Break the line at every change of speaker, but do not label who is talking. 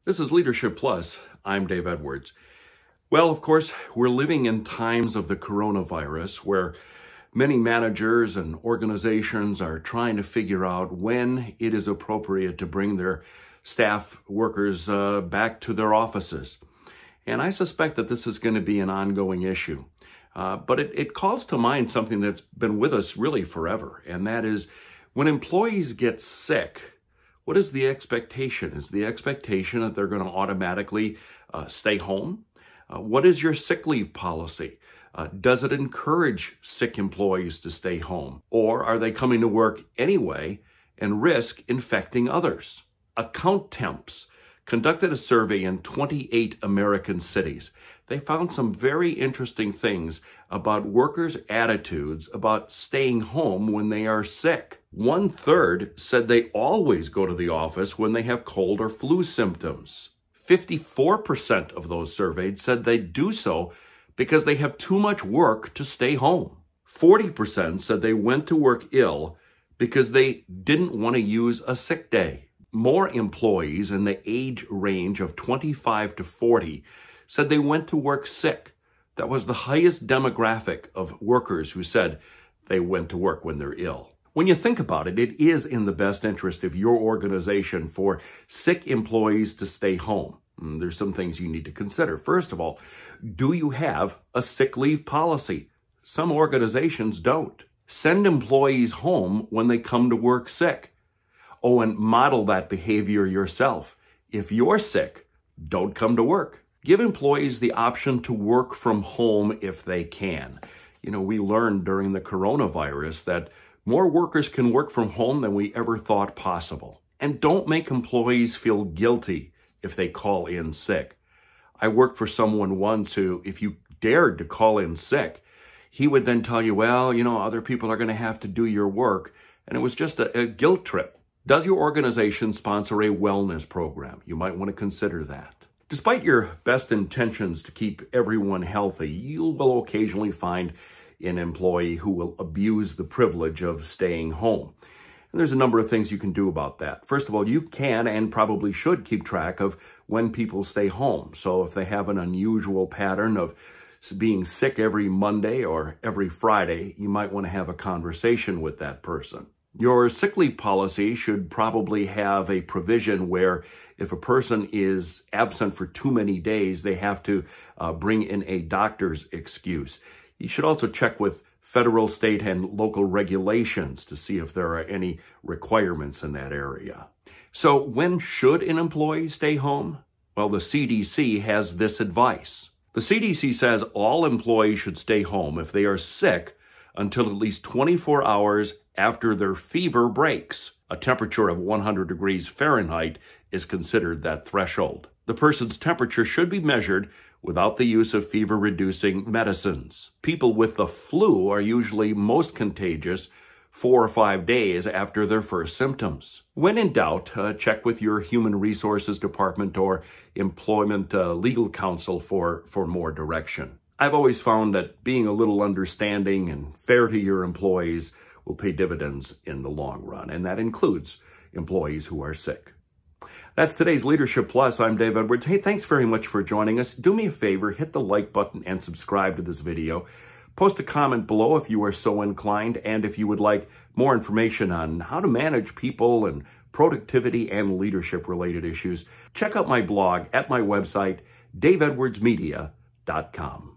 This is Leadership Plus. I'm Dave Edwards. Well, of course, we're living in times of the coronavirus where many managers and organizations are trying to figure out when it is appropriate to bring their staff workers back to their offices. And I suspect that this is going to be an ongoing issue. But it calls to mind something that's been with us really forever, and that is when employees get sick, what is the expectation? Is the expectation that they're going to automatically stay home? What is your sick leave policy? Does it encourage sick employees to stay home? Or are they coming to work anyway and risk infecting others? Accountemps conducted a survey in 28 American cities. They found some very interesting things about workers' attitudes about staying home when they are sick. 1/3 said they always go to the office when they have cold or flu symptoms. 54% of those surveyed said they do so because they have too much work to stay home. 40% said they went to work ill because they didn't want to use a sick day. More employees in the age range of 25 to 40 said they went to work sick. That was the highest demographic of workers who said they went to work when they're ill. When you think about it, it is in the best interest of your organization for sick employees to stay home. There's some things you need to consider. First of all, do you have a sick leave policy? Some organizations don't. Send employees home when they come to work sick. Oh, and model that behavior yourself. If you're sick, don't come to work. Give employees the option to work from home if they can. We learned during the coronavirus that more workers can work from home than we ever thought possible. And don't make employees feel guilty if they call in sick. I worked for someone once who, if you dared to call in sick, he would then tell you, well, other people are going to have to do your work. And it was just a guilt trip. Does your organization sponsor a wellness program? You might want to consider that. Despite your best intentions to keep everyone healthy, you will occasionally find an employee who will abuse the privilege of staying home. And there's a number of things you can do about that. First of all, you can and probably should keep track of when people stay home. So if they have an unusual pattern of being sick every Monday or every Friday, you might want to have a conversation with that person. Your sick leave policy should probably have a provision where if a person is absent for too many days, they have to bring in a doctor's excuse. You should also check with federal, state, and local regulations to see if there are any requirements in that area. So when should an employee stay home? Well, the CDC has this advice. The CDC says all employees should stay home if they are sick until at least 24 hours after their fever breaks. A temperature of 100 degrees Fahrenheit is considered that threshold. The person's temperature should be measured without the use of fever-reducing medicines. People with the flu are usually most contagious 4 or 5 days after their first symptoms. When in doubt, check with your Human Resources Department or Employment Legal Counsel for more direction. I've always found that being a little understanding and fair to your employees will pay dividends in the long run, and that includes employees who are sick. That's today's Leadership Plus. I'm Dave Edwards. Hey, thanks very much for joining us. Do me a favor, hit the like button and subscribe to this video. Post a comment below if you are so inclined, and if you would like more information on how to manage people and productivity and leadership-related issues, check out my blog at my website, daveedwardsmedia.com.